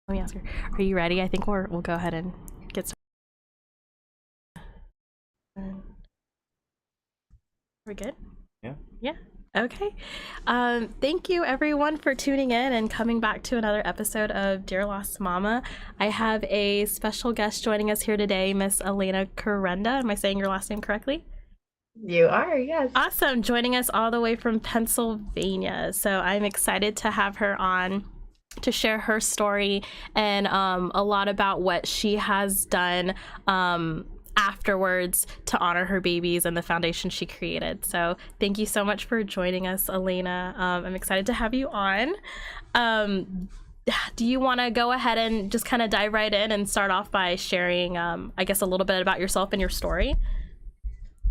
Let me ask her. Are you ready? I think we'll go ahead and get started. We're good? Yeah. Yeah. Okay. Thank you everyone for tuning in and coming back to another episode of Dear Lost Mama. I have a special guest joining us here today, Miss Alaina Kurenda. Am I saying your last name correctly? You are, yes. Awesome. Joining us all the way from Pennsylvania. So I'm excited to have her on to share her story and a lot about what she has done afterwards to honor her babies and the foundation she created. So thank you so much for joining us, Alaina. I'm excited to have you on. Do you want to go ahead and just kind of dive right in and start off by sharing, I guess, a little bit about yourself and your story?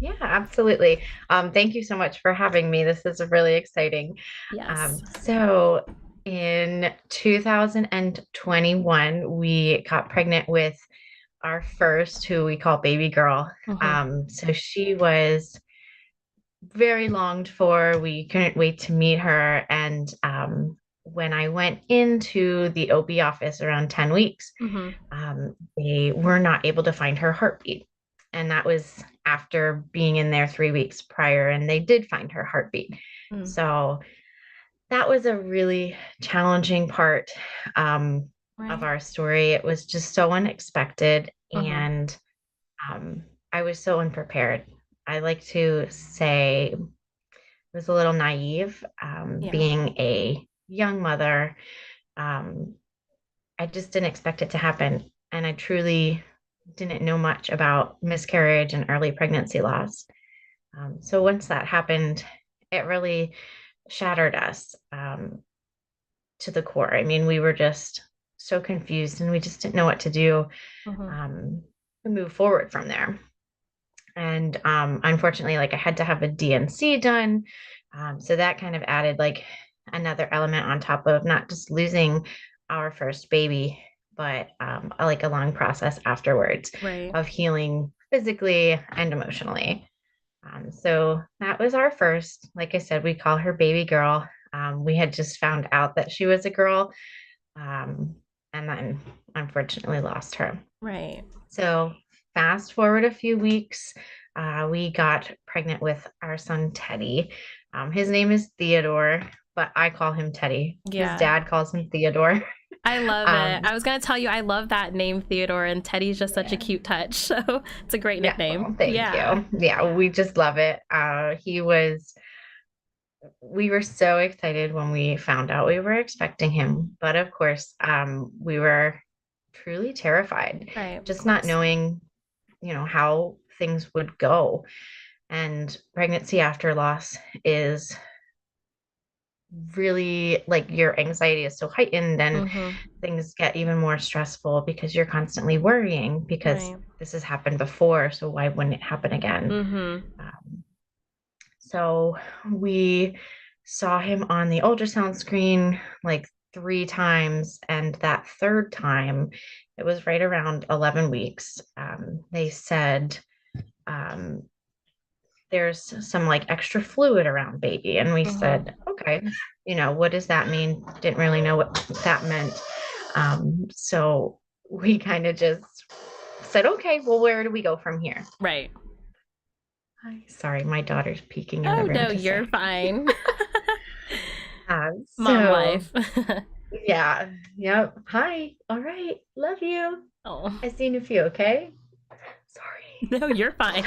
Yeah, absolutely. Thank you so much for having me. This is really exciting. Yes. So in 2021, we got pregnant with our first, who we call baby girl. So she was very longed for. We couldn't wait to meet her. And when I went into the OB office around 10 weeks, they were not able to find her heartbeat. And that was after being in there 3 weeks prior, and they did find her heartbeat. So that was a really challenging part of our story. It was just so unexpected, and I was so unprepared. I like to say I was a little naive, being a young mother. I just didn't expect it to happen. And I truly didn't know much about miscarriage and early pregnancy loss. So once that happened, it really shattered us to the core. I mean, we were just so confused and we just didn't know what to do to move forward from there. And unfortunately, like I had to have a DNC done. So that kind of added like another element on top of not just losing our first baby, but like a long process afterwards of healing physically and emotionally. So that was our first. Like I said, we call her baby girl. We had just found out that she was a girl, and then unfortunately lost her. Right. So fast forward a few weeks, we got pregnant with our son Teddy. His name is Theodore, but I call him Teddy. Yeah. His dad calls him Theodore. I love it. I was going to tell you, I love that name, Theodore, and Teddy's just such a cute touch. So it's a great nickname. Well, thank you. Yeah, we just love it. We were so excited when we found out we were expecting him. But of course, we were truly terrified, just not knowing, how things would go. And pregnancy after loss is really like your anxiety is so heightened and things get even more stressful because you're constantly worrying because this has happened before. So why wouldn't it happen again? So we saw him on the ultrasound screen like 3 times. And that third time, it was right around 11 weeks. They said, there's some like extra fluid around baby. And we said, okay, what does that mean? Didn't really know what that meant. So we kind of just said, okay, well, where do we go from here? Right. Hi. Sorry, my daughter's peeking in the room. No, you're fine. Mom life. Yeah. Yep. Hi. All right. Love you. Oh. I've seen a few, okay? Sorry. No, you're fine.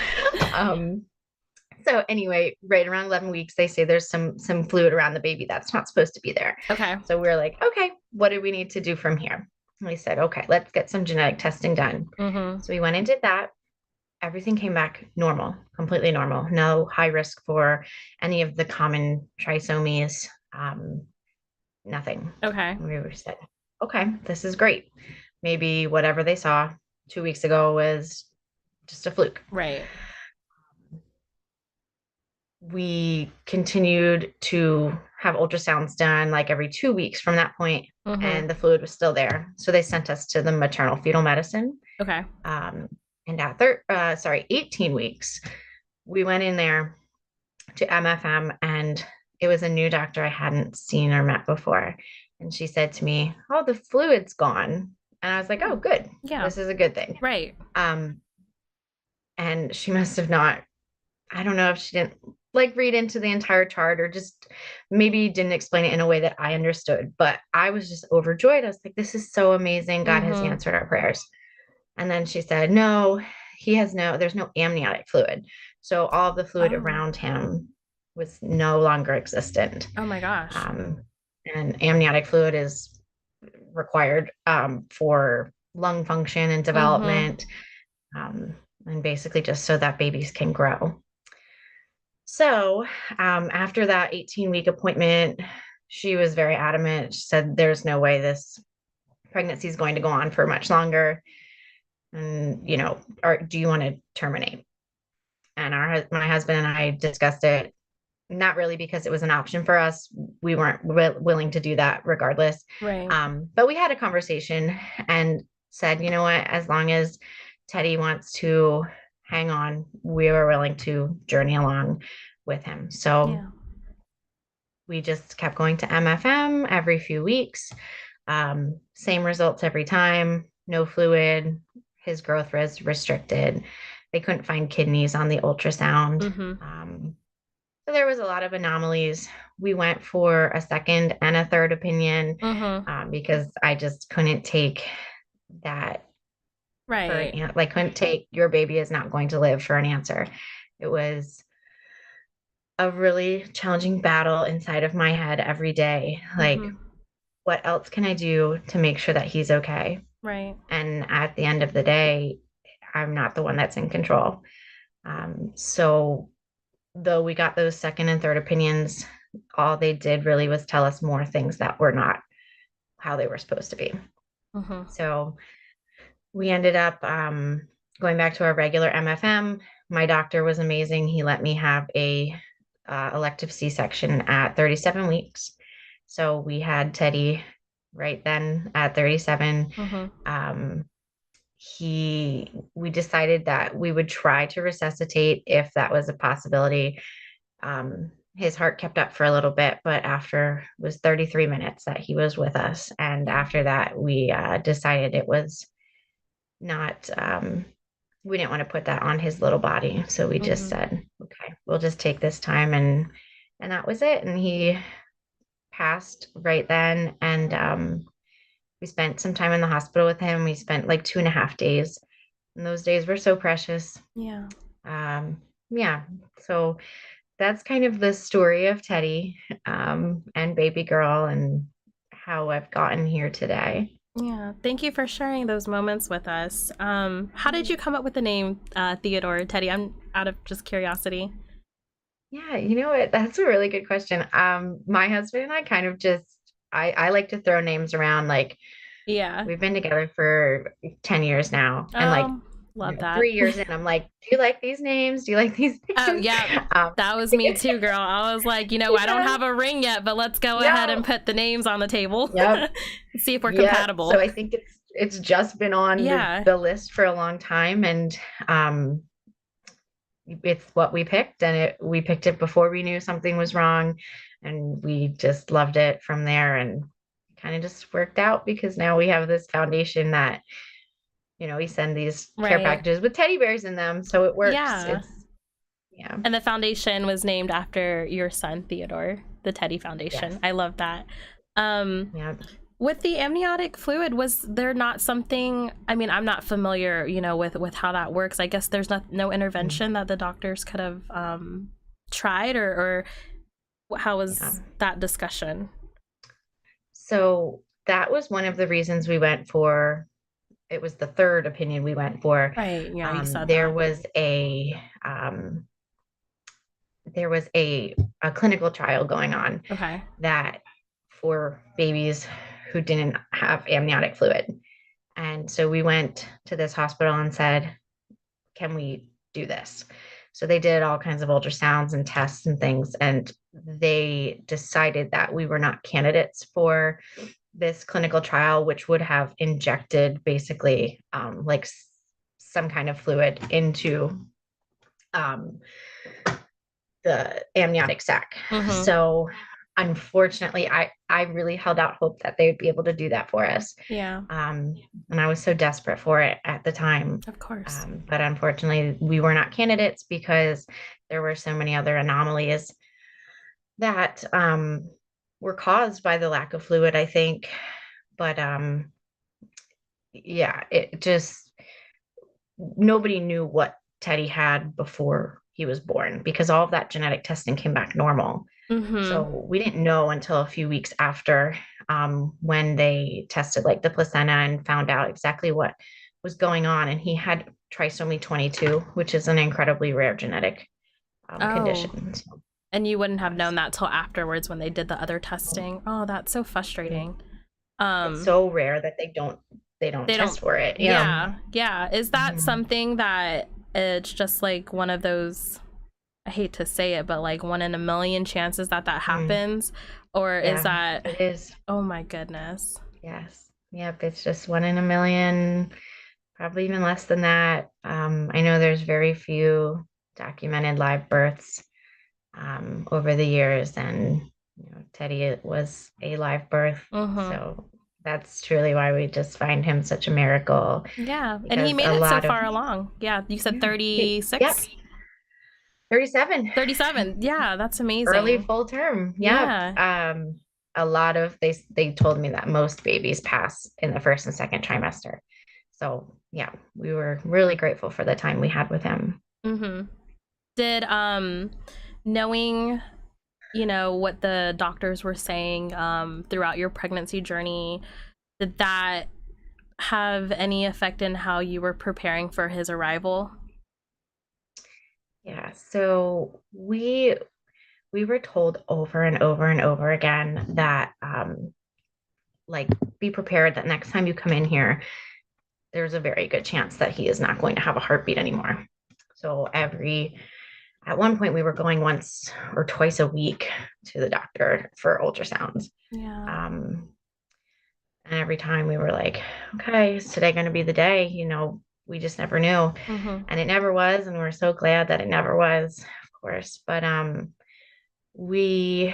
So anyway, right around 11 weeks, they say there's some fluid around the baby that's not supposed to be there. Okay. So we're like, okay, what do we need to do from here? And we said, okay, let's get some genetic testing done. So we went and did that. Everything came back normal, completely normal. No high risk for any of the common trisomies. Nothing. Okay. We were said, okay, this is great. Maybe whatever they saw 2 weeks ago was just a fluke. Right. We continued to have ultrasounds done like every 2 weeks from that point, and the fluid was still there. So they sent us to the maternal fetal medicine. Okay. And at 18 weeks, we went in there to MFM, and it was a new doctor I hadn't seen or met before. And she said to me, "Oh, the fluid's gone." And I was like, "Oh, Hmm. good. Yeah. This is a good thing." Right. Um, and she must have not, I don't know if she didn't like read into the entire chart or just maybe didn't explain it in a way that I understood, but I was just overjoyed. I was like, "This is so amazing. God has Mm-hmm. answered our prayers." And then she said, "No, there's no amniotic fluid." So all of the fluid Oh. around him was no longer existent. Oh my gosh. Um, and amniotic fluid is required for lung function and Mm-hmm. development, um, and basically just so that babies can grow. So after that 18-week appointment, she was very adamant. She said, "There's no way this pregnancy is going to go on for much longer. And, do you want to terminate?" And my husband and I discussed it, not really because it was an option for us. We weren't willing to do that regardless. Right. But we had a conversation and said, "You know what, as long as Teddy wants to hang on, we were willing to journey along with him." So Yeah. we just kept going to MFM every few weeks. Same results every time, no fluid. His growth was restricted. They couldn't find kidneys on the ultrasound. Mm-hmm. Um, so there was a lot of anomalies. We went for a second and a third opinion, Mm-hmm. because I just couldn't take that for Right. like couldn't take your baby is not going to live for an answer. It was a really challenging battle inside of my head every day. Like, Mm-hmm. what else can I do to make sure that he's okay? Right. And at the end of the day, I'm not the one that's in control. So though we got those second and third opinions, all they did really was tell us more things that were not how they were supposed to be. Mm-hmm. So we ended up going back to our regular MFM. My doctor was amazing. He let me have a elective C-section at 37 weeks. So we had Teddy right then at 37. Mm-hmm. Um, we decided that we would try to resuscitate if that was a possibility. His heart kept up for a little bit, but after it was 33 minutes that he was with us. And Yeah. after that, we decided it was not, we didn't want to put that on his little body. So we just Mm-hmm. said, "Okay, we'll just take this time." And that was it. And he passed right then. And we spent some time in the hospital with him. We spent like 2.5 days. And those days were so precious. Yeah. Yeah. So that's kind of the story of Teddy, and baby girl and how I've gotten here today. Yeah. Thank you for sharing those moments with us. How did you come up with the name Theodore Teddy? I'm out of just curiosity. Yeah, you know what? That's a really good question. My husband and I kind of just, I like to throw names around. Like, Yeah. we've been together for 10 years now. And like, Love that. 3 years in, I'm like, "Do you like these names? Do you like these Oh, names?" yeah. Um, That was me too, girl. I was like, I don't yeah, have a ring yet, but let's go ahead and no, put the names on the table. yep, See if we're yep. So compatible. I think it's just been on Yeah. the list for a long time, and um, it's what we picked, and we picked it before we knew something was wrong, and we just loved it from there, and kind of just worked out because now we have this foundation that, we send these care Right. packages with teddy bears in them, so it works. Yeah. It's yeah, And the foundation was named after your son, Theodore, the Teddy Foundation. yes, I love that. Um, yeah. with the amniotic fluid, was there not something? I mean, I'm not familiar, with how that works. I guess there's no Mm, intervention that the doctors could have tried, or how yeah. was that discussion? So that was one of the reasons we went for. It was the third opinion we went for. Right. Yeah, you said There that. was um, a clinical trial going on Okay. that for babies who didn't have amniotic fluid. And so we went to this hospital and said, "Can we do this?" So they did all kinds of ultrasounds and tests and things, and they decided that we were not candidates for this clinical trial, which would have injected basically like some kind of fluid into um, the amniotic sac. Mm-hmm. So unfortunately, I really held out hope that they would be able to do that for us. Yeah, Um, and I was so desperate for it at the time. of course. But unfortunately, we were not candidates because there were so many other anomalies that were caused by the lack of fluid, I think. But yeah, it just, nobody knew what Teddy had before he was born because all of that genetic testing came back normal. Mm-hmm. So we didn't know until a few weeks after, when they tested like the placenta and found out exactly what was going on. And he had trisomy 22, which is an incredibly rare genetic Oh, condition. So, and you wouldn't have yes. known that till afterwards when they did the other testing. Oh, that's so frustrating. It's Um, so rare that they don't they don't, test for it. yeah, yeah. Is that Mhm. something that it's just like one of those, I hate to say it, but like one in a million chances that that Mm. happens? Or is Yeah, that, it is. oh my goodness. Yes. Yep. It's just one in a million, probably even less than that. I know there's very few documented live births over the years, and Teddy was a live birth. Mm-hmm. So that's truly why we just find him such a miracle Yeah. And he because made a it so lot of, far along. Yeah. You said yeah, yep, 36? 37. 37. Yeah. That's Early amazing. full term. Yep. Yeah. A lot of they told me that most babies pass in the first and second trimester. So yeah, we were really grateful for the time we had with him. Mm-hmm. Did, knowing, what the doctors were saying, throughout your pregnancy journey, did that have any effect in how you were preparing for his arrival? Yeah. So we were told over and over and over again that like be prepared that next time you come in here, there's a very good chance that he is not going to have a heartbeat anymore. So at one point we were going once or twice a week to the doctor for ultrasounds. Yeah. Um, and every time we were like, okay, is today going to be the day? We just never knew. Mm-hmm. And it never was. And we're so glad that it never was, of course. But we,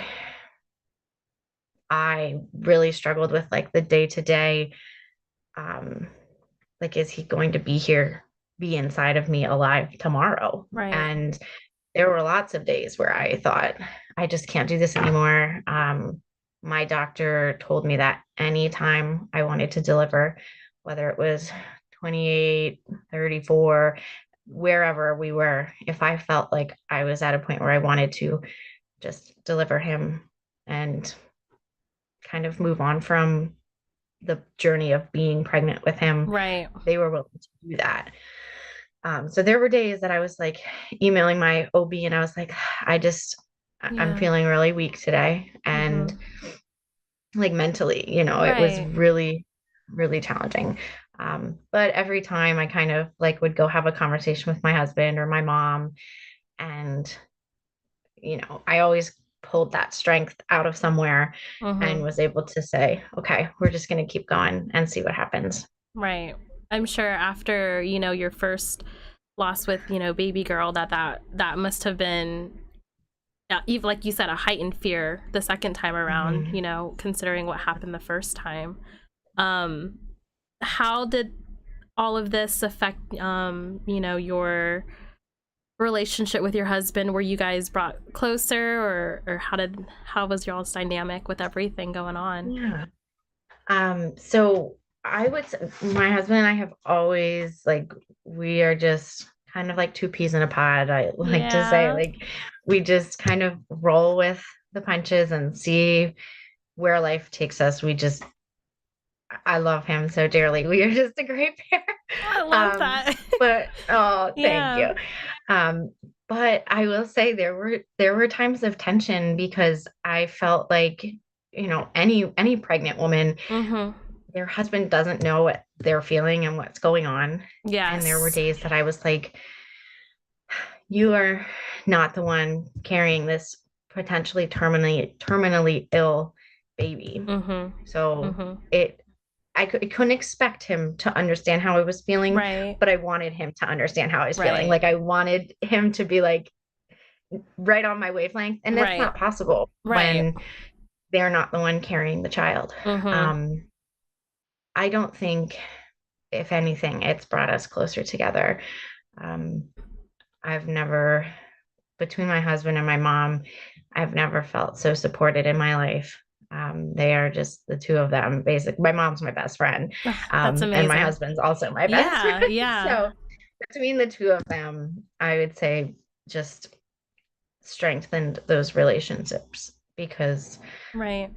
I really struggled with like the day to day, um, like, is he going to be here, be inside of me alive tomorrow? Right. And there were lots of days where I thought, I just can't do this anymore. My doctor told me that anytime I wanted to deliver, whether it was 28, 34, wherever we were, if I felt like I was at a point where I wanted to just deliver him and kind of move on from the journey of being pregnant with him, Right. they were willing to do that. So there were days that I was like emailing my OB and I was like, I'm Yeah. feeling really weak today. And Mm-hmm. like mentally, it was Right. really, really challenging. But every time I kind of like would go have a conversation with my husband or my mom, and, I always pulled that strength out of somewhere and Mm-hmm. was able to say, okay, we're just going to keep going and see what happens. Right. I'm sure after, your first loss with, baby girl, that must have been, even like you said, a heightened fear the second time around, Mhm. considering what happened the first time. Um, how did all of this affect, your relationship with your husband? Were you guys brought closer, or how was y'all's dynamic with everything going on? Yeah. So I would say my husband and I have always like we are just kind of like two peas in a pod. I like to say Yeah. like we just kind of roll with the punches and see where life takes us. I love him so dearly. We are just a great pair. I love Um, that. but oh, thank Yeah. you. Um, but I will say there were times of tension because I felt like, any pregnant woman, Mm-hmm. their husband doesn't know what they're feeling and what's going on. And there were Yes. days that I was like, you are not the one carrying this potentially terminally ill baby. Mm-hmm. So Mm-hmm. I couldn't expect him to understand how I was feeling, Right. but I wanted him to understand how I was feeling. Right. Like I wanted him to be like, right on my wavelength. And that's Right. not possible Right. when they're not the one carrying the child. Mm-hmm. Um, I don't think, if anything, it's brought us closer together. Um, I've never, between my husband and my mom, I've never felt so supported in my life. They are just the two of them. Basically, my mom's my best friend, That's and my amazing. husband's also my best Yeah, friend. yeah. So between the two of them, I would say just strengthened those relationships because, Right.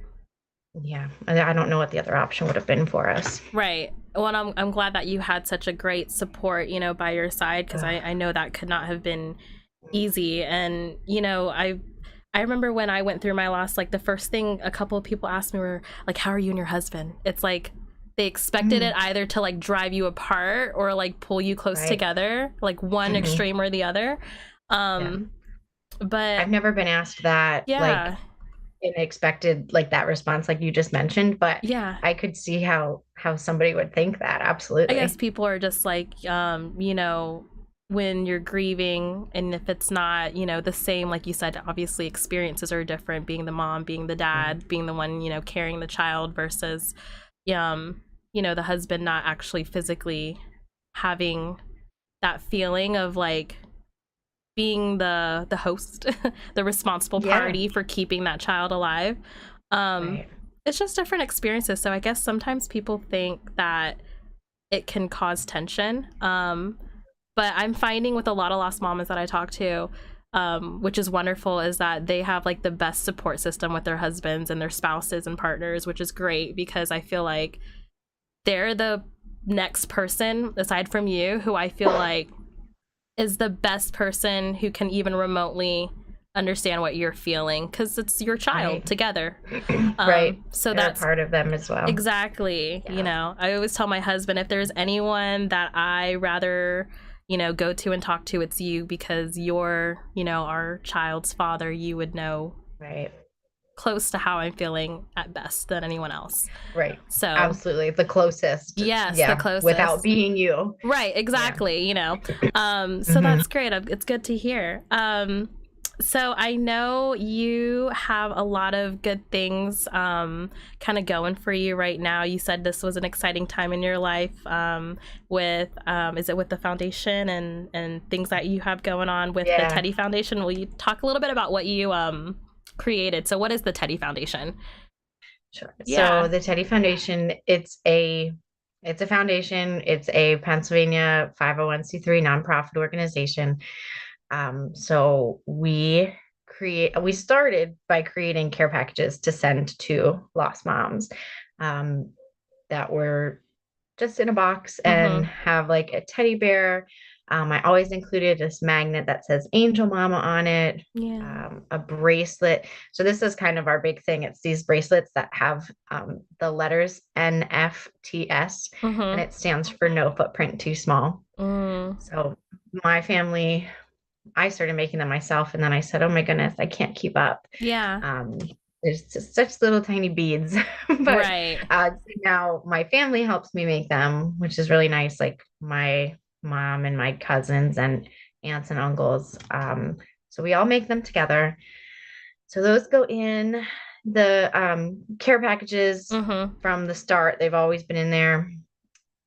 yeah, I don't know what the other option would have been for us. Right. Well, and I'm glad that you had such a great support, by your side, because I know that could not have been easy. And, I remember when I went through my loss, like the first thing a couple of people asked me were like, how are you and your husband? It's like they expected it Mm, either to like drive you apart or like pull you close right. together, like one Hmm. extreme or the other. Yeah. Um, but I've never been asked that, like yeah, expected like that response like you just mentioned, but yeah. I could see how somebody would think that. I guess Absolutely. people are just like, when you're grieving, and if it's not, the same, like you said, obviously experiences are different, being the mom, being the Mhm. dad, being the one, carrying the child versus, the husband not actually physically having that feeling of like being the host, the responsible Yeah, party for keeping that child alive. Um, right. it's just different experiences. So I guess sometimes people think that it can cause tension. But I'm finding with a lot of lost mamas that I talk to, which is wonderful, is that they have like the best support system with their husbands and their spouses and partners, which is great because I feel like they're the next person aside from you who I feel like is the best person who can even remotely understand what you're feeling because it's your child Right. together. Right. So They're a that's part of them as well. exactly, Yeah. I always tell my husband if there's anyone that I rather, go to and talk to, it's you because you're, our child's father. You would know Right. close to how I'm feeling at best than anyone else. Right. So, Absolutely. The closest. yes, the Yeah. Without closest. being you. Right, Yeah. exactly, so Hmm. that's great. It's good to hear. So I know you have a lot of good things kind of going for you right now. You said this was an exciting time in your life with is it with the foundation and things that you have going on with the Yeah. Teddy Foundation? Will you talk a little bit about what you created? So what is the Teddy Foundation? Sure. So Yeah. the Teddy Foundation, it's a foundation. It's a Pennsylvania 501(c)(3) nonprofit organization. So we started by creating care packages to send to lost moms, um, that were just in a box and Mhm. have like a teddy bear. I always included this magnet that says Angel Mama on it, Yeah. a bracelet. So this is kind of our big thing. It's these bracelets that have the letters NFTS, and Mhm. it stands for No Footprint Too Small. Mm. So my family, I started making them myself, and then I said, "Oh my goodness, I can't keep up." Yeah. Um, there's just such little tiny beads, but Right. so now my family helps me make them, which is really nice. Like my mom and my cousins and aunts and uncles. So we all make them together. So those go in the care packages Mhm. from the start. They've always been in there.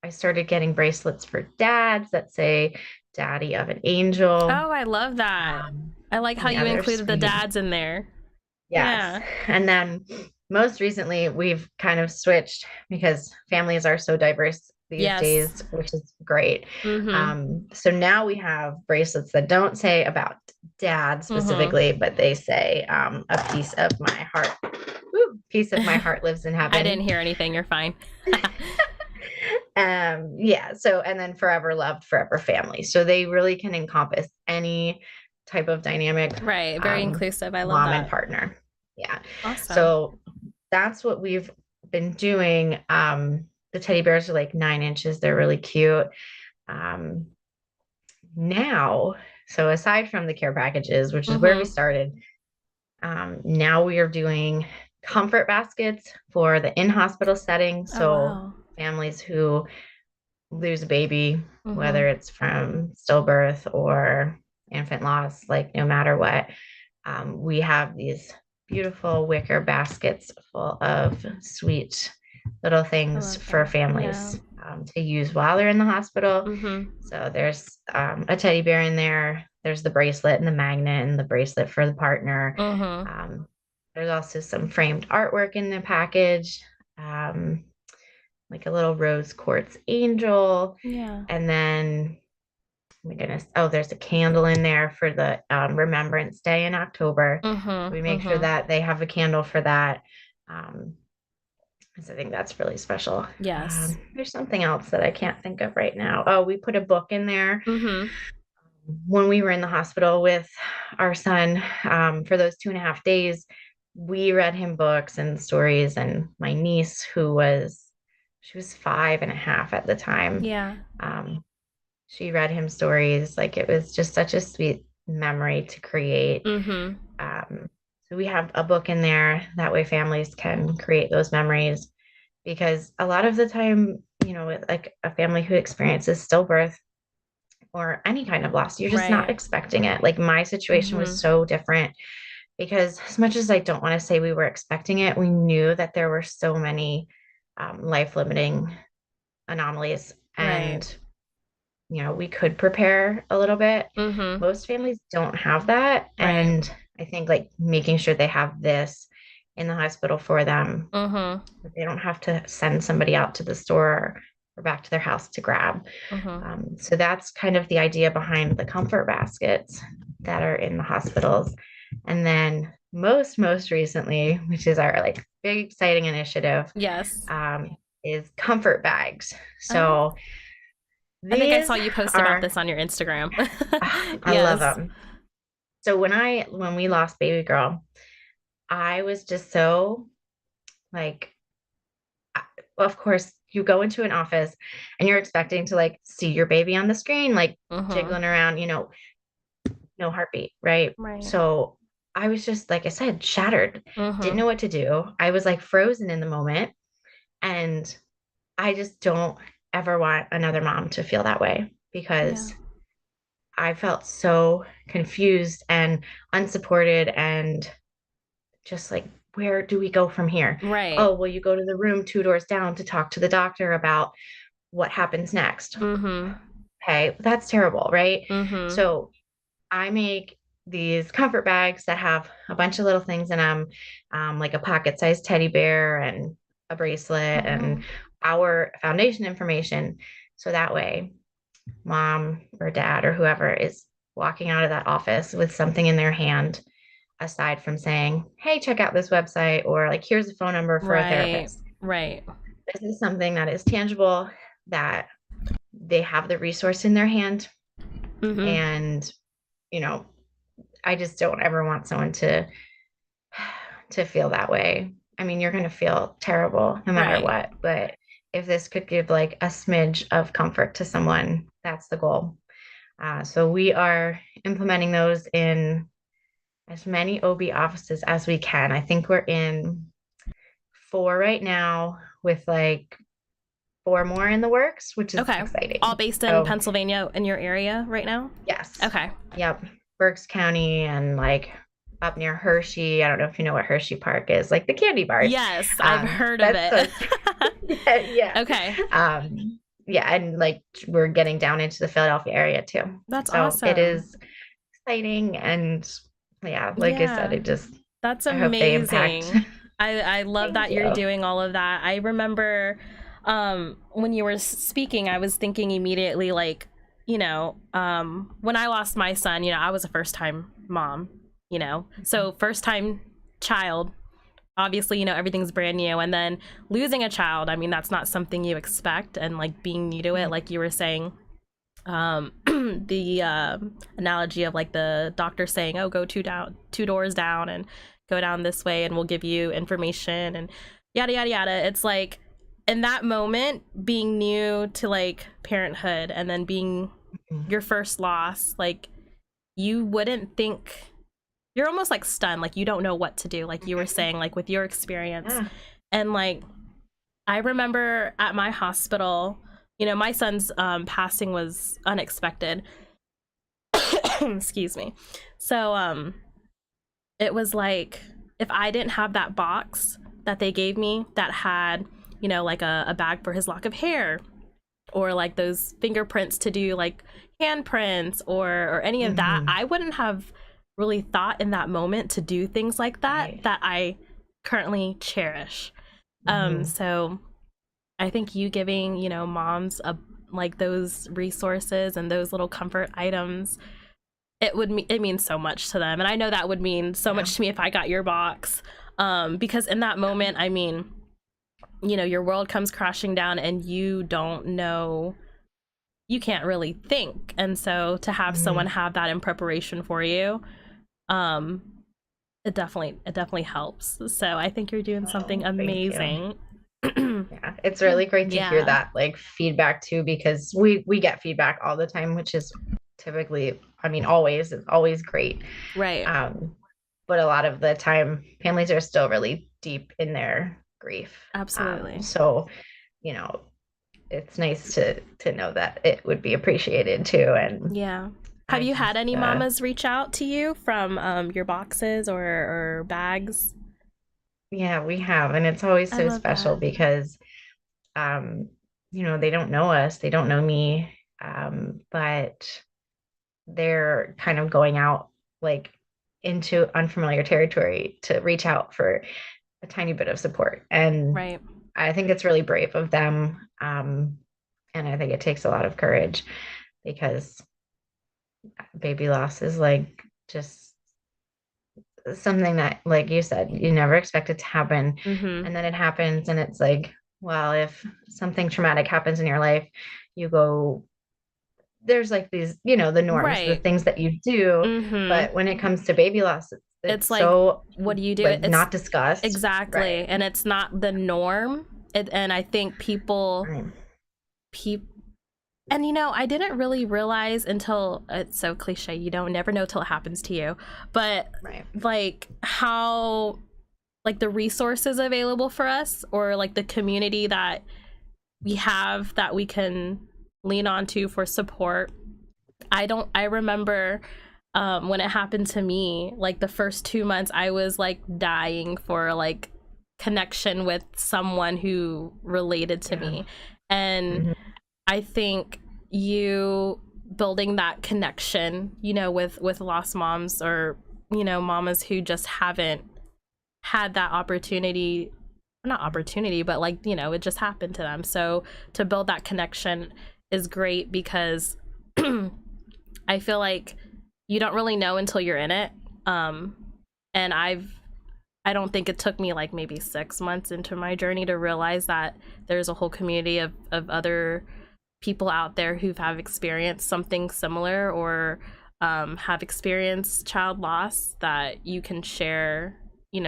I started getting bracelets for dads that say "Daddy of an Angel." Oh, I love that. Um, I like how yeah, you they're included the sweet. dads in there. Yes. Yeah. And then most recently, we've kind of switched because families are so diverse these Yes. days, which is great. Mhm. So now we have bracelets that don't say about dad Mhm. specifically, but they say a piece of my heart. Woo, piece of my heart lives in I didn't heaven. hear anything. You're fine. Yeah. So, and then forever loved, forever family. So they really can encompass any type of dynamic, Right. Very inclusive. I love mom and that. partner. Yeah. Awesome. So that's what we've been doing. The teddy bears are like 9 inches. They're really cute. Um, now, so aside from the care packages, which is where we Mhm. started, now we are doing comfort baskets for the in-hospital setting. Oh So wow. families who lose a baby, Mhm. whether it's from stillbirth or infant loss, like no matter what. We have these beautiful wicker baskets full of sweet little I things love for that. Yeah. families to use while they're in the hospital. Mm-hmm. So there's a teddy bear in there. There's the bracelet and the magnet and the bracelet for the partner. Mm-hmm. Um, there's also some framed artwork in the package, um, like a little rose quartz angel. Yeah. And then, oh my goodness, oh, there's a candle in there for the Remembrance Day in October. So we Mm-hmm. make sure Mm-hmm. that they have a candle for that. Um, because I think that's really special. Yes. There's something else that I can't think of right now. Oh, we put a book in there Mm-hmm. when we were in the hospital with our son for those 2.5 days. We read him books and stories, and my niece, she was 5.5 at the time, Yeah. um, she read him stories. Like it was just such a sweet memory to create. Mm-hmm. So we have a book in there. That way families can create those memories, because a lot of the time, with like a family who experiences stillbirth or any kind of loss, you're just not Right. expecting it. Like my situation was Mm-hmm. so different, because as much as I don't want to say we were expecting it, we knew that there were so many life limiting anomalies. Right. And we could prepare a little bit. Mm-hmm. Most families don't have that. Right. And I think like making sure they have this in the hospital for them, Mm-hmm. that they don't have to send somebody out to the store or back to their house to grab. Mm-hmm. So that's kind of the idea behind the comfort baskets that are in the hospitals. And then most recently, which is our like big exciting initiative, Yes. is comfort bags. Oh, So I think I these saw you post about are this on your Instagram. I love Yes. them. So when we lost baby girl, I was just so like, of course, you go into an office and you're expecting to like see your baby on the screen, like Mm-hmm. jiggling around, no heartbeat, right? Right. So I was just, like I said, shattered, didn't Mm-hmm. know what to do. I was like frozen in the moment. And I just don't ever want another mom to feel that way, Yeah. because I felt so confused and unsupported, and just like, where do we go from here? Right. Oh, well, you go to the room 2 doors down to talk to the doctor about what happens next. Mm-hmm. Okay, that's terrible, right? Mm-hmm. So I make these comfort bags that have a bunch of little things in them, like a pocket-sized teddy bear and a bracelet Mm-hmm. and our foundation information. So that way, mom or dad or whoever is walking out of that office with something in their hand, aside from saying, hey, check out this website, or like, here's a phone number for a Right. therapist. Right. This is something that is tangible, that they have the resource in their hand. Mm-hmm. And, you know, I just don't ever want someone to feel that way. I mean, you're going to feel terrible no matter Right. what, but if this could give like a smidge of comfort to someone, that's the goal. So we are implementing those in as many OB offices as we can. I think we're in 4 right now, with like 4 more in the works, which is Okay. All exciting. based in So Pennsylvania in your area right now? yes, Okay. yep, Berks County and like up near Hershey. I don't know if you know what Hershey Park is, like the candy bars. Yes, I've heard of That's it. so yeah, yeah. Okay. Yeah, and like we're getting down into the Philadelphia area too. That's So it awesome. is exciting, and yeah, like I said, Yeah. That's I hope they impact. amazing. I love Thank that you're you. doing all of that. I remember when you were speaking, I was thinking immediately like, when I lost my son, I was a first time mom, So first time child, obviously, everything's brand new, and then losing a child, I mean, that's not something you expect, and like being new to it, like you were saying, the analogy of like the doctor saying, oh, go 2 doors down and go down this way and we'll give you information and yada yada yada. It's like in that moment, being new to like parenthood and then being your first loss, like you wouldn't think, you're almost like stunned, like you don't know what to do, like you were saying, like with your experience. Yeah. And like I remember at my hospital, my son's passing was unexpected. Excuse me. So it was like if I didn't have that box that they gave me that had, like a bag for his lock of hair, or like those fingerprints to do like handprints, or any of that, Hmm. I wouldn't have really thought in that moment to do things like that Right. that I currently cherish. Hmm. So I think you giving, moms like those resources and those little comfort items, it means so much to them. And I know that would mean so Yeah. much to me if I got your box. Because in that moment, I mean, your world comes crashing down and you don't know, you can't really think. And so to have someone Hmm. have that in preparation for you, um, it definitely helps. So I think you're doing something Oh, thank you. amazing. Yeah, it's really great to hear Yeah, that like feedback too, because we get feedback all the time, which is typically, I mean, always, it's always great. right. Um, but a lot of the time, families are still really deep in their grief. Absolutely. So, you know, it's nice to know that it would be appreciated too. And Yeah. Have I you had just, any mamas reach out to you from your boxes or bags? yeah, we have, and it's always I so love special that. because, they don't know us, they don't know me, but they're kind of going out like into unfamiliar territory to reach out for a tiny bit of support. And Right. I think it's really brave of them. And I think it takes a lot of courage because baby loss is like just something that, like you said, you never expect it to happen. Mm-hmm. And then it happens, and it's like, well, if something traumatic happens in your life, you go, there's like these, the norms, the Right. things that you do. Mm-hmm. But when it comes to baby loss, It's it's like, so what do you do? like It's not discussed. exactly, Right. and it's not the norm. And I think Right. people, and I didn't really realize until it's so cliche. You don't never know till it happens to you, but Right. like how like the resources available for us, or like the community that we have that we can lean on to for support. I remember when it happened to me, like the first 2 months I was like dying for like connection with someone who related to Yeah. me. And Mhm. I think you building that connection, with lost moms, or mamas who just haven't had that opportunity, not opportunity, but like, it just happened to them. So to build that connection is great because I feel like you don't really know until you're in it. Um, and I don't think it took me like maybe 6 months into my journey to realize that there's a whole community of other people out there who have experienced something similar, or have experienced child loss that you can share,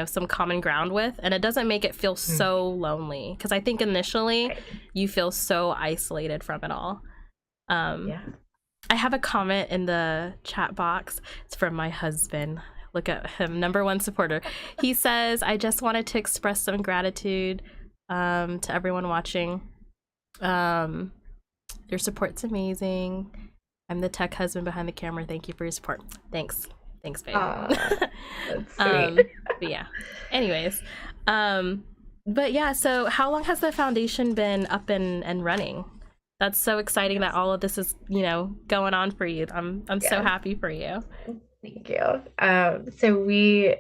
some common ground with. And it doesn't make it feel Mhm. so lonely, because I think initially Right. you feel so isolated from it all. Um, Yeah. I have a comment in the chat box. It's from my husband. Look at him, number one supporter. He says, I just wanted to express some gratitude to everyone watching. Um, your support's amazing. I'm the tech husband behind the camera. Thank you for your support. Thanks. Thanks, babe. That's sweet. um, but yeah. Anyways, um, but yeah, so how long has the foundation been up and running? That's so exciting that Yes. all of this is, going on for you. I'm so Yes. happy for you. Thank you. So we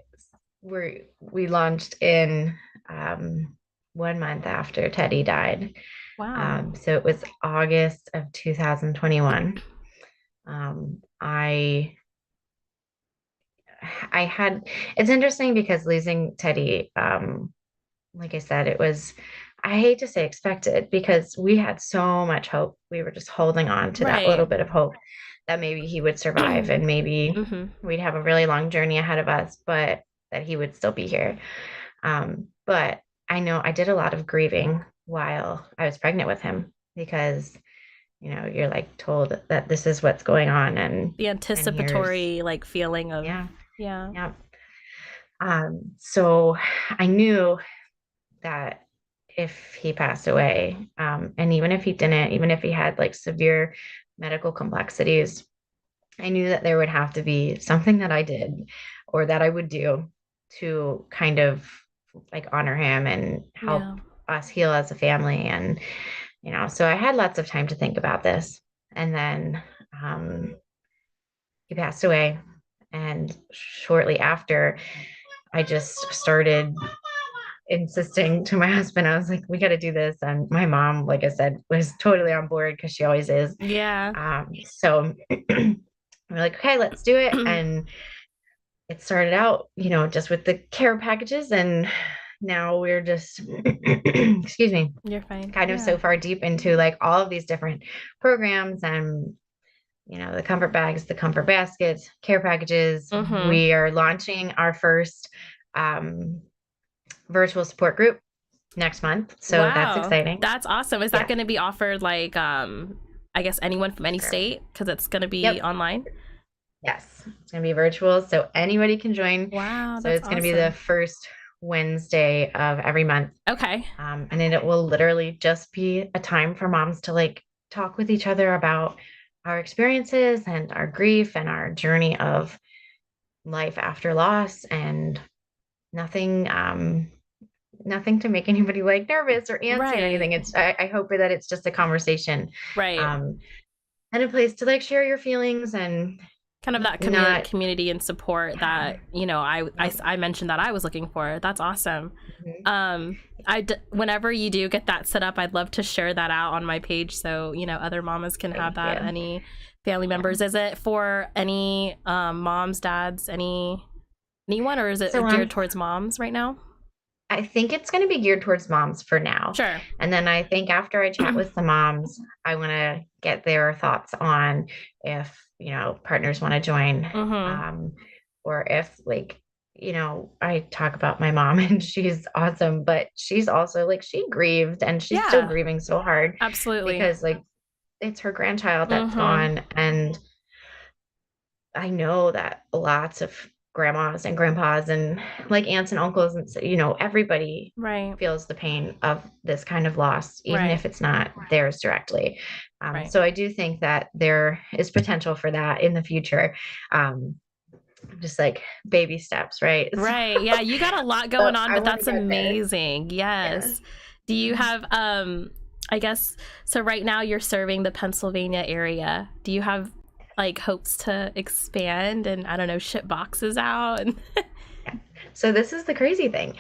launched in, um, 1 month after Teddy died. Wow. So it was August of 2021. Um, I I had it's interesting because losing Teddy, like I said, it was, I hate to say expected, because we had so much hope. We were just holding on to that little Right. bit of hope that maybe he would survive and maybe Hmm. we'd have a really long journey ahead of us, but that he would still be here. But I know I did a lot of grieving while I was pregnant with him because, you're like told that this is what's going on, The and here's, anticipatory like feeling of, yeah, yeah. yeah. So I knew that if he passed away, and even if he didn't, even if he had like severe medical complexities, I knew that there would have to be something that I did or that I would do to kind of like honor him and Yeah. help us heal as a family. And, so I had lots of time to think about this. And then he passed away. And shortly after, I just started insisting to my husband, I was like, we got to do this. And my mom, like I said, was totally on board because she always is. Yeah. So we're like, okay, let's do it. And it started out, just with the care packages. And now we're just, excuse me, You're fine. kind of Yeah. so far deep into like all of these different programs and, the comfort bags, the comfort baskets, care packages. Mm-hmm. We are launching our first virtual support group next month. So that's Wow. exciting. That's awesome. Is that Yeah. going to be offered like I guess anyone from any state because it's going to be Yep. online? Yes. It's going to be virtual. So anybody can join. Wow, So that's it's going to be the first Wednesday of every month. Okay. And then it will literally just be a time for moms to like talk with each other about our experiences and our grief and our journey of life after loss, and nothing nothing to make anybody like nervous or antsy or anything. Right. It's I hope that it's just a conversation, Right. and a place to like share your feelings and Kind of that not. community and support that, I mentioned that I was looking for. That's awesome. Mhm. Whenever you do get that set up, I'd love to share that out on my page so, other mamas can have Thank that. you. Any family members. Is it for any moms, dads, anyone, or is it So geared towards moms right now? I think it's going to be geared towards moms for now. Sure. And then I think after I chat with the moms, I want to get their thoughts on if, partners want to join, Mm-hmm. or if like, I talk about my mom and she's awesome, but she's also like, she grieved and she's still Yeah, grieving so hard absolutely. because like it's her grandchild that's Mm-hmm. gone. And I know that lots of grandmas and grandpas and like aunts and uncles and everybody Right. feels the pain of this kind of loss, even Right. if it's not theirs directly. Right. So I do think that there is potential for that in the future. Um, just like baby steps, right? Right. Yeah, you got a lot So going on, I but want to that's get there. amazing. Yeah. Yes. Do you have I guess so right now you're serving the Pennsylvania area. Do you have like hopes to expand and I don't know, ship boxes out and So this is the crazy thing.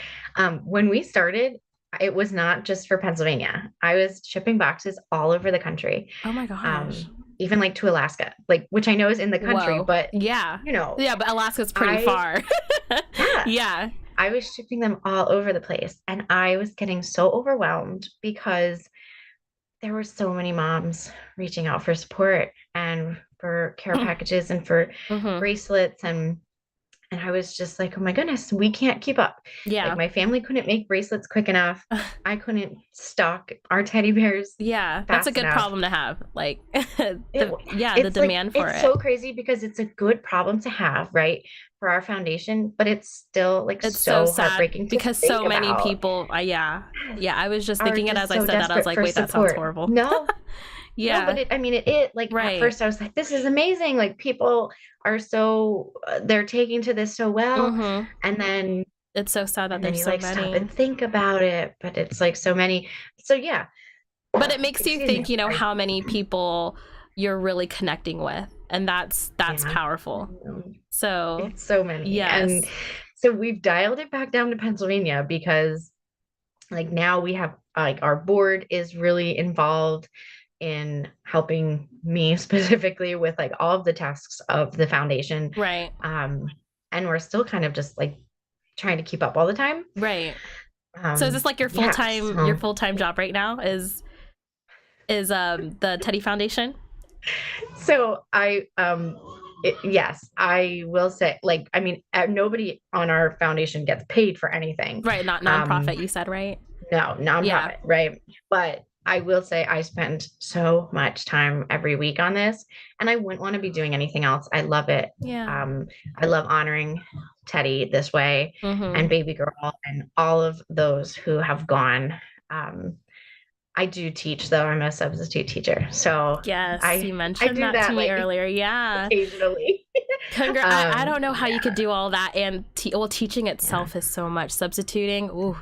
When we started, it was not just for Pennsylvania. I was shipping boxes all over the country, Oh my gosh. even like to Alaska, like which I know is in the country, Whoa. but Yeah. Yeah, but Alaska's pretty I far. yeah, Yeah. I was shipping them all over the place, and I was getting so overwhelmed because there were so many moms reaching out for support and for care packages and for Mm-hmm. bracelets, and I was just like, oh my goodness, we can't keep up. Like Yeah. my family couldn't make bracelets quick enough. I couldn't stock our teddy bears Yeah, that's a fast good enough. problem to have. Like It, the it's like, demand for it's it. so crazy because it's a good problem to have, right? For our foundation, but it's still like It's so so sad heartbreaking to because think so many about. people, yeah. Yeah, I was just Are thinking it just as I so said that. I was desperate like, for wait, that sounds support. horrible. No, no, but Yeah, I mean, it like at right. first I was like, this is amazing. Like people are so, they're taking to this so well. Mm-hmm. And then It's so sad that there's you so like stop and many. think about it, but it's like so many. So yeah, But it makes you excuse me. think, Sorry. how many people you're really connecting with. And that's Yeah, powerful. So, it's so many. And yes. so we've dialed it back down to Pennsylvania because like now we have like our board is really involved in helping me specifically with like all of the tasks of the foundation. Right. And we're still kind of just like trying to keep up all the time. Right. So is this like Yeah, your so full-time job right now is the Teddy Foundation? so yes, I will say, like, I mean, nobody on our foundation gets paid for anything. Right, not nonprofit, you said, right? No, Yeah. nonprofit, right? But I will say I spend so much time every week on this, and I wouldn't want to be doing anything else. I love it. Yeah. Um, I love honoring Teddy this way, Mm-hmm. and baby girl, and all of those who have gone. Um, I do teach though. I'm a substitute teacher. So Yes, you I mentioned do that to that me like earlier. Yeah. occasionally. I don't know how you could Yeah. do all that. And well, teaching Yeah. itself is so much. Substituting, ooh.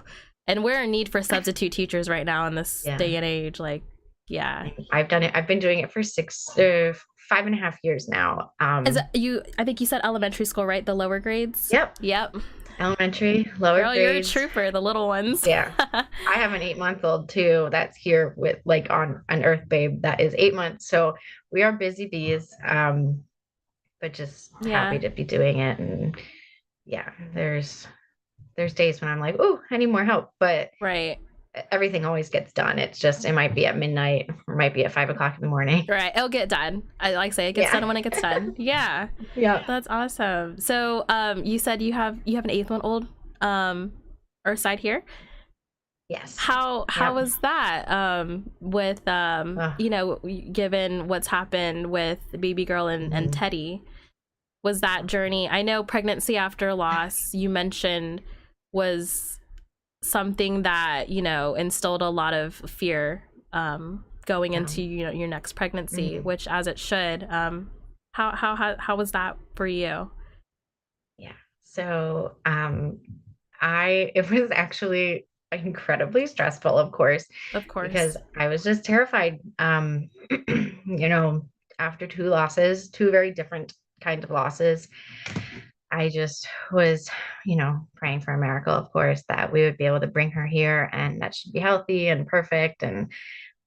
And we're in need for substitute teachers right now in this Yeah. day and age. Like, yeah. I've done it. I've been doing it for 5.5 years now. Is it, you, I think you said elementary school, right? The lower grades? Yep. Yep. Elementary, lower Girl, you're a grades. trooper, the little ones. Yeah. I have an 8-month-old too that's here with like on an Earth Babe that is 8 months. So we are busy bees, but just happy Yeah. to be doing it. And yeah, there's days when I'm like, oh, I need more help, but Right. everything always gets done. It's just it might be at midnight or might be at 5 o'clock in the morning. Right. It'll get done. I like say it gets Yeah. done when it gets done. Yeah. Yeah. That's awesome. So, you said you have an 8-month-old Earth side here. Yes. How Yep. was that with Ugh. you know, given what's happened with baby girl and Mhm. Teddy? Was that journey, I know pregnancy after loss you mentioned was something that, you know, instilled a lot of fear going Yeah. into, you know, your next pregnancy, Mhm. which as it should. How was that for you? Yeah. So, I it was actually incredibly stressful, of course, Of because course. I was just terrified. You know, after two losses, two very different kind of losses, I just was, praying for a miracle, of course, that we would be able to bring her here and that she'd be healthy and perfect. And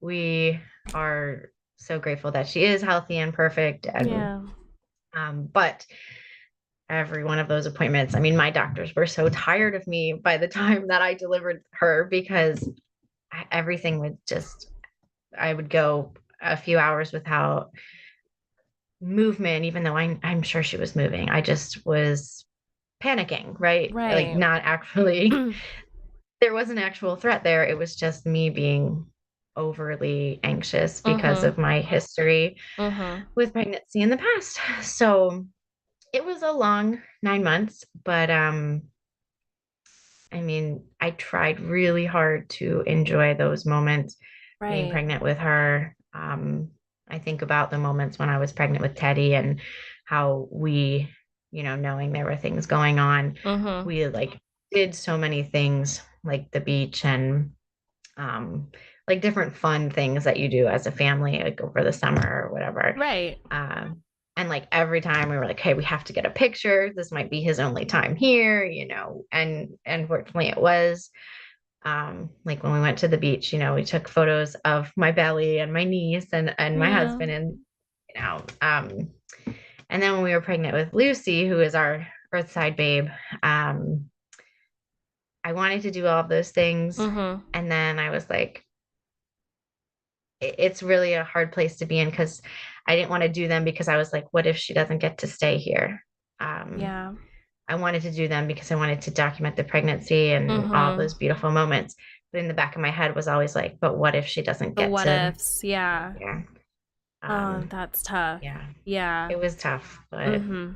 we are so grateful that she is healthy and perfect. And Yeah. but every one of those appointments, I mean, my doctors were so tired of me by the time that I delivered her because everything would just, I would go a few hours without movement, even though I'm sure she was moving. I just was panicking, right? Like, Right. not actually, there was an actual threat there. It was just me being overly anxious because Mhm. of my history Mhm. with pregnancy in the past. So it was a long 9 months, but I mean, I tried really hard to enjoy those moments being Right. pregnant with her. I think about the moments when I was pregnant with Teddy and how we, knowing there were things going on, Mhm. we like did so many things like the beach and um, like different fun things that you do as a family, like over the summer or whatever. Right. Um, and like every time we were like, hey, we have to get a picture. This might be his only time here, and fortunately it was. Like when we went to the beach, we took photos of my belly and my niece and my Yeah. husband and you know, um, and then when we were pregnant with Lucy, who is our Earthside babe, um, I wanted to do all of those things. Mhm. And then I was like, it's really a hard place to be in because I didn't want to do them because I was like, what if she doesn't get to stay here? Um, Yeah. I wanted to do them because I wanted to document the pregnancy and all Mhm. those beautiful moments. But in the back of my head was always like, but what if she doesn't The get what to ifs. Yeah. yeah. Oh, Um, that's tough. yeah, Yeah. it was tough, but Mhm.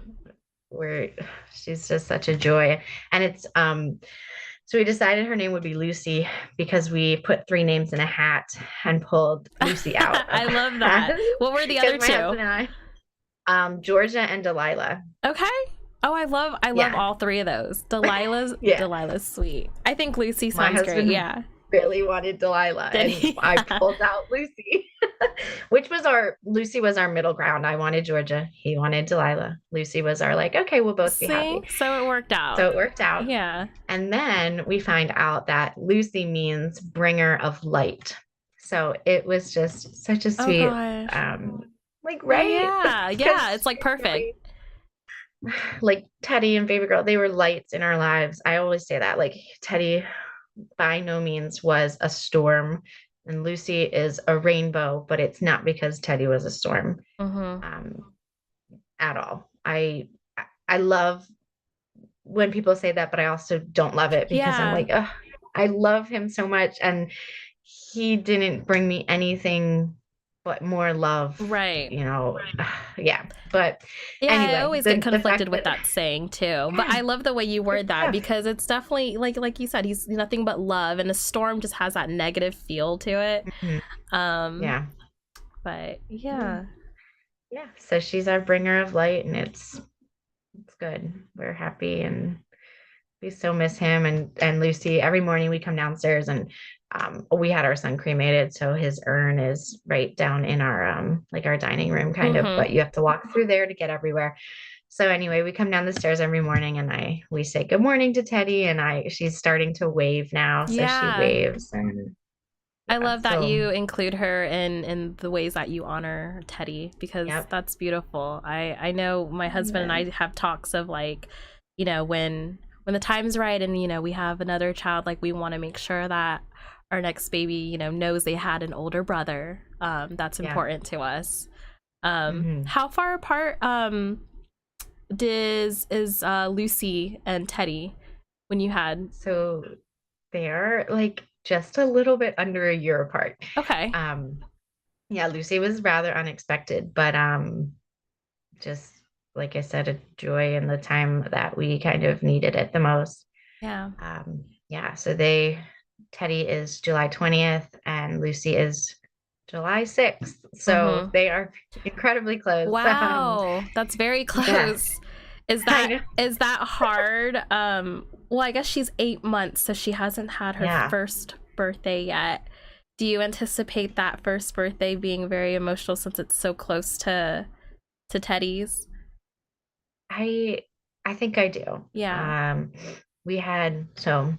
we're she's just such a joy. And it's so we decided her name would be Lucy because we put three names in a hat and pulled Lucy out of I the love hat that. What were the because other my two? husband and I, Georgia and Delilah. Okay. Oh, I love Yeah, all three of those. yeah. Delilah's sweet. I think Lucy My sounds great. husband Yeah. really wanted Delilah, Did and he? I pulled out Lucy, which was our Lucy was our middle ground. I wanted Georgia, he wanted Delilah. Lucy was our like, okay, we'll both be See? happy. So it worked So out. it worked out. Yeah. And then we find out that Lucy means bringer of light. So it was just such a Oh sweet, gosh. like, right? Yeah. Yeah. Because It's like perfect. really, like Teddy and baby girl, they were lights in our lives. I always say that. Like Teddy by no means was a storm, and Lucy is a rainbow, but it's not because Teddy was a storm, Mhm. um, at all. I love when people say that, but I also don't love it because I'm Yeah. like, ugh, I love him so much, and he didn't bring me anything but more love, Right. yeah. But Yeah, I anyway, always get the fact conflicted with that that saying too. But yeah, I love the way you it's word that tough. because it's definitely like you said, he's nothing but love, and a storm just has that negative feel to it. Mhm. Um, Yeah. but Yeah. yeah. Yeah. So she's our bringer of light, and it's good. We're happy, and we so miss him and Lucy. Every morning we come downstairs, and we had our son cremated, so his urn is right down in our like our dining room kind of, Mm-hmm. but you have to walk through there to get everywhere. So anyway, we come down the stairs every morning, and I we say good morning to Teddy, and I she's starting to wave now, so she Yeah. waves. And I yeah, love that so you include her in the ways that you honor Teddy because yep. that's beautiful. I know my husband and Yeah. I have talks of like, when the time's right and we have another child, like we want to make sure that our next baby, knows they had an older brother. That's Yeah. important to us. Hmm. How far apart is Lucy and Teddy when you had? So they are like just a little bit under a year apart. Okay. Um, yeah, Lucy was rather unexpected, but just like I said, a joy in the time that we kind of needed it the most. Yeah. Yeah, so Teddy is July 20th and Lucy is July 6th. So Mm-hmm. they are incredibly close. Wow, that's very Yeah, close. Is I that know. is that hard? Well, I guess she's 8 months, so she hasn't had her Yeah. first birthday yet. Do you anticipate that first birthday being very emotional since it's so close to Teddy's? I I think I do. Yeah. We had so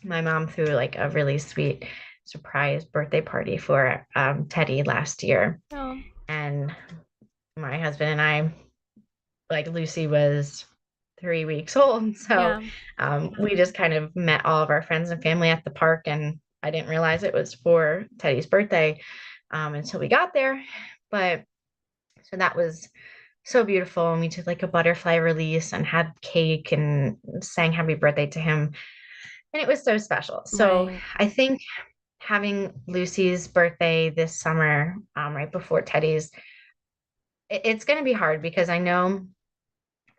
my mom threw like a really sweet surprise birthday party for Teddy last year. Oh, And my husband and I, like Lucy was 3 weeks old. So yeah. we just kind of met all of our friends and family at the park. And I didn't realize it was for Teddy's birthday until we got there. But so that was so beautiful. And we did like a butterfly release and had cake and sang happy birthday to him. And it was so special. So Right. I think having Lucy's birthday this summer, right before Teddy's, it's going to be hard because I know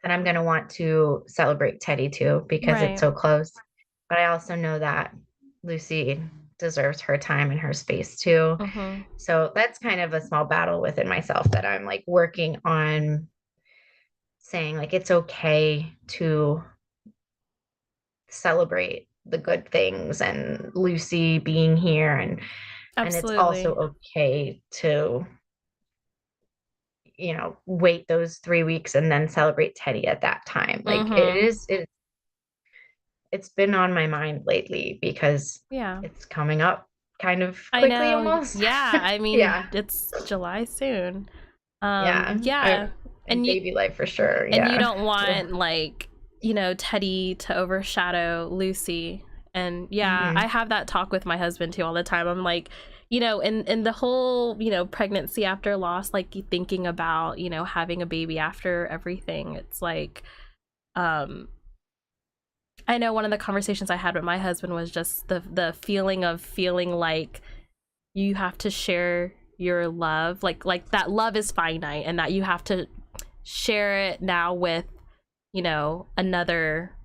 that I'm going to want to celebrate Teddy too because it's Right. so close. But I also know that Lucy deserves her time and her space too. Mm-hmm. So that's kind of a small battle within myself that I'm like working on saying like it's okay to celebrate the good things and Lucy being here, and it's also Absolutely. okay to wait those 3 weeks and then celebrate Teddy at that time. Like Mm-hmm. it's been on my mind lately because Yeah. it's coming up kind of I quickly know. almost. Yeah. I mean, Yeah. it's July soon. Yeah. Yeah. And And you baby life for sure. and you Yeah. don't want like Teddy to overshadow Lucy. And yeah, I Hmm. have that talk with my husband too all the time. I'm like, in the whole pregnancy after loss, like thinking about having a baby after everything, it's like um I know one of the conversations I had with my husband was just the feeling of feeling like you have to share your love, like that love is finite and that you have to share it now with another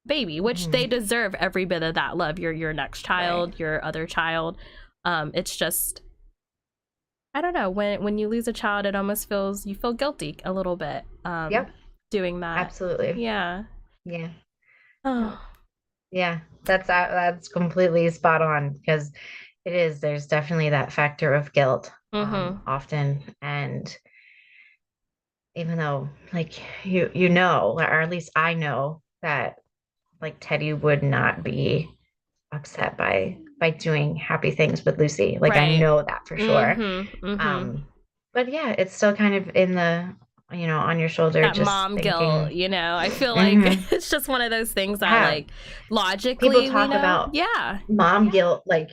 baby, which they Hmm. deserve every bit of that love. Your next Right. child, your other child. It's just, I don't know, when you lose a child, it almost feels, you feel guilty a little bit Yep. doing that. Absolutely. Yeah. Yeah. Oh. Yep. Yeah. That's completely spot on because there's definitely that factor of guilt Mm-hmm. often. And even though like you or at least I know that like Teddy would not be upset by doing happy things with Lucy. Like I Right. know that for sure. Mm-hmm. Mm-hmm. But yeah, it's still kind of in the on your shoulder That just mom guilt, thinking, I feel like hmm it's just one of those things that yeah, like people logically we talk know. about Yeah. mom guilt like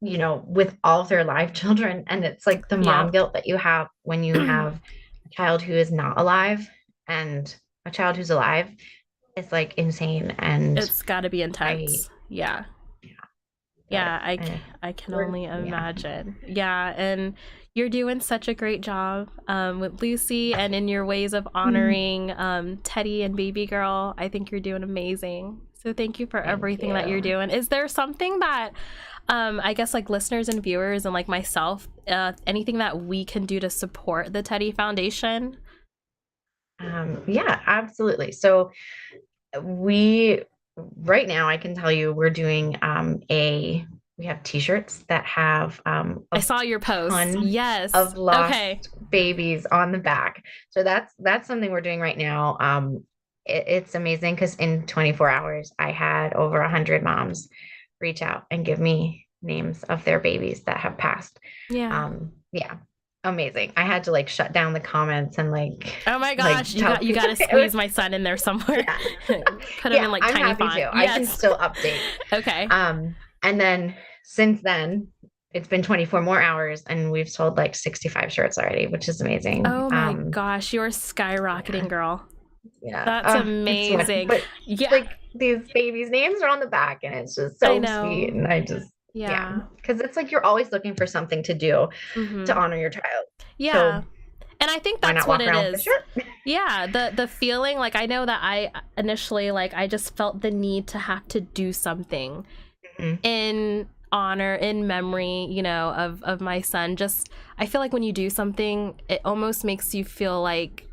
with all of their live children, and it's like the Yeah. mom guilt that you have when you have a child who is not alive and a child who's alive is like insane. And It's got to be I intense. Yeah. but Yeah, I can we're, only yeah. imagine. Yeah, and you're doing such a great job with Lucy and in your ways of honoring Teddy and baby girl. I think you're doing amazing. So thank you for Thank everything that you're you. doing. Is there something that I guess like listeners and viewers and like myself, anything that we can do to support the Teddy Foundation? Yeah, absolutely. So we right now I can tell you we're doing we have t-shirts that have I a saw your post. ton Yes. of lost Okay. babies on the back. So that's something we're doing right now. It's amazing because in 24 hours I had over 100 moms reach out and give me names of their babies that have passed. Yeah. Yeah, amazing. I had to like shut down the comments and Oh my like gosh, tell you got people to it was, squeeze my son in there somewhere. yeah. Put him Yeah, in like I'm tiny happy font. to. I can Yes. still update. Okay. And then since then, it's been 24 more hours and we've sold like 65 shirts already, which is amazing. Oh my gosh, you're skyrocketing, Yeah, girl. yeah. That's It's wonderful. amazing. But Yeah, like these babies' names are on the back and it's just I so sweet. know. And I just, yeah, Yeah. because it's like you're always looking for something to do to Mm-hmm. honor your child. Yeah. So And I think why that's not what walk it around with a is. shirt? Yeah, the feeling like I know that I initially like I just felt the need to have to do something Mhm. in honor, in memory, you know, of my son. Just I feel like when you do something, it almost makes you feel like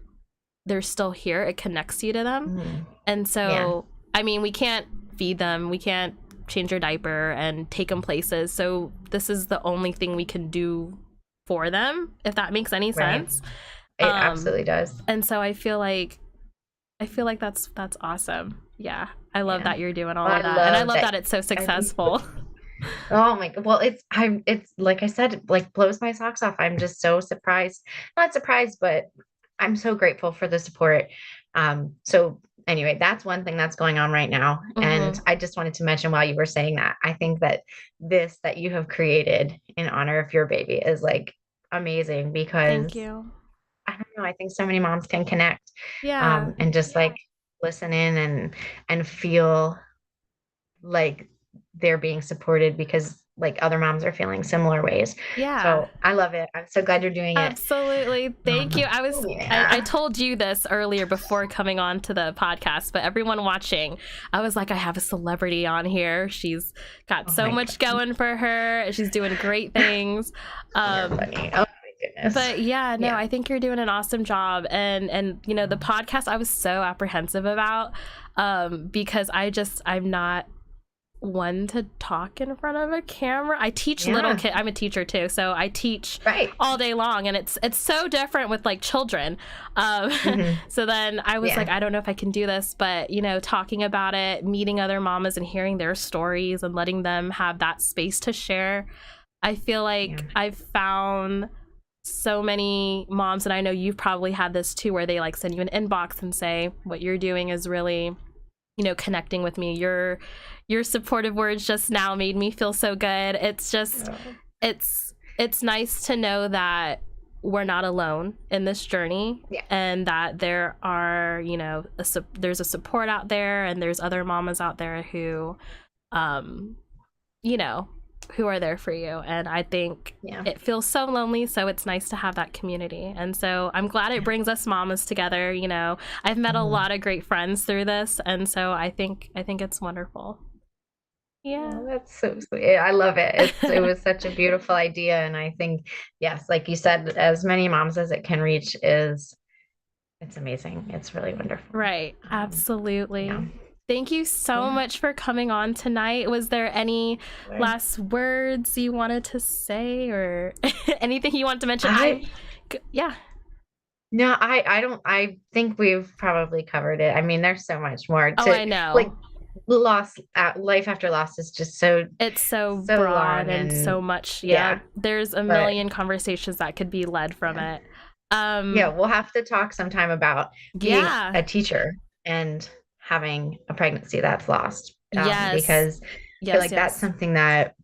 they're still here. It connects you to them. Mhm. And Yeah, so, I mean, we can't feed them, we can't change their diaper and take them places. So this is the only thing we can do for them, if that makes any right. sense. It Um, absolutely does. and so I feel like that's awesome. Yeah, I love Yeah. that you're doing all Well, I of that, and I love love that. that it's so I successful. Oh my God. Well, it's like I said, it like blows my socks off. I'm just so surprised. Not surprised, but I'm so grateful for the support. So anyway, that's one thing that's going on right now. And Hmm. I just wanted to mention while you were saying that, I think that this that you have created in honor of your baby is like amazing Thank because you. I don't know, I think so many moms can connect Yeah, and just like listen in and feel like they're being supported because like other moms are feeling similar ways. yeah. So I love it. I'm so glad you're doing it. Absolutely. Thank you. I Yeah. told you this earlier before coming on to the podcast, but everyone watching, I was like, I have a celebrity on here. She's got Oh so my much God. going for her. She's doing great things. You're Um, funny. Oh my goodness. but yeah, no, Yeah. I think you're doing an awesome job. And you know, the podcast I was so apprehensive about because I'm not one to talk in front of a camera. I teach little Yeah. kids. I'm a teacher too, so I teach Right. all day long, and it's so different with like children. Hmm. So then I was Yeah. like, I don't know if I can do this, but you know, talking about it, meeting other mamas, and hearing their stories, and letting them have that space to share. I feel Yeah. like I've found so many moms, and I know you've probably had this too, where they like send you an inbox and say what you're doing is really, you know, connecting with me. Your supportive words just now made me feel so good. It's just Oh, it's nice to know that we're not alone in this journey, yeah. and that there are, you know, there's a support out there, and there's other mamas out there who um you know, who are there for you. And I think Yeah. it feels so lonely, so it's nice to have that community. And so I'm glad it brings us mamas together. You know, I've met a Mhm. lot of great friends through this, and so I think it's wonderful. Yeah. Oh, that's so sweet. I love it. It was such a beautiful idea. And I think, yes, like you said, as many moms as it can reach is it's amazing. It's really wonderful. Right. Yeah. Absolutely. Thank you so Yeah. much for coming on tonight. Was there any Sure. last words you wanted to say, or anything you want to mention? I Yeah. No, I don't I think we've probably covered it. I mean, there's so much more Oh, to I like know. loss life after loss is just so It's so so broad long and so and much. Yeah. yeah, There's a but million conversations that could be led from yeah. it. Yeah, we'll have to talk sometime about being Yeah. a teacher and having a pregnancy that's lost. Yes. Because I feel Yes, like that's yes. something that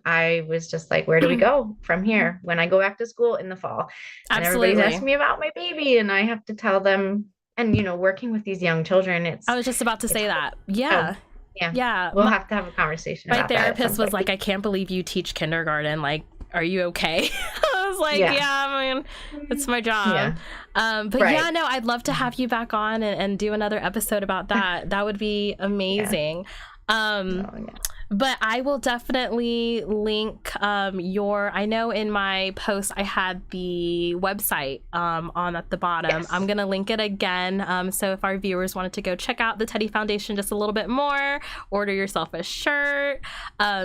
I was just like, where do we go from here when I go back to school in the fall? And everybody's Absolutely. asking me about my baby, and I have to tell them. And working with these young children, I was just about to it's say hard. that. So Yeah. Yeah. Yeah, We'll have to have a conversation my about that at some therapist was point. like, I can't believe you teach kindergarten. Like, are you okay? I was like, Yeah. yeah, I mean, it's my job. Yeah. But Right. yeah, no, I'd love to have you back on and do another episode about that. That would be Yeah. amazing. Um, Oh, yeah. but I will definitely link I know in my post I had the website on at the bottom. Yes. I'm going to link it again. So if our viewers wanted to go check out the Teddy Foundation just a little bit more, order yourself a shirt,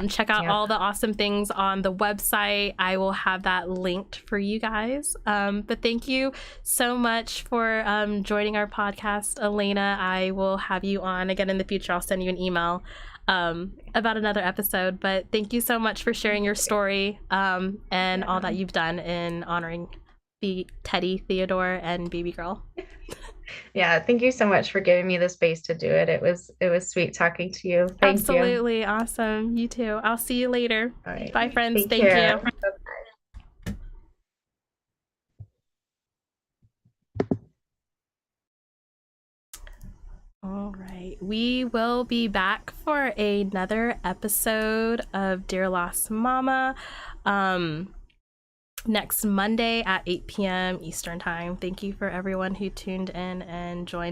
check out all the awesome things on the website, I will have that linked for you guys. But thank you so much for joining our podcast, Alaina. I will have you on again in the future. I'll send you an email about another episode, but thank you so much for sharing your story and all that you've done in honoring the Teddy, Theodore, and baby girl. Yeah, thank you so much for giving me the space to do it. It was sweet talking to you. Thank you. Absolutely awesome. You too. I'll see you later. All right. Bye, friends. Take Thank care. you. All right, we will be back for another episode of Dear Lost Mama next Monday at 8 p.m. Eastern Time. Thank you for everyone who tuned in and joined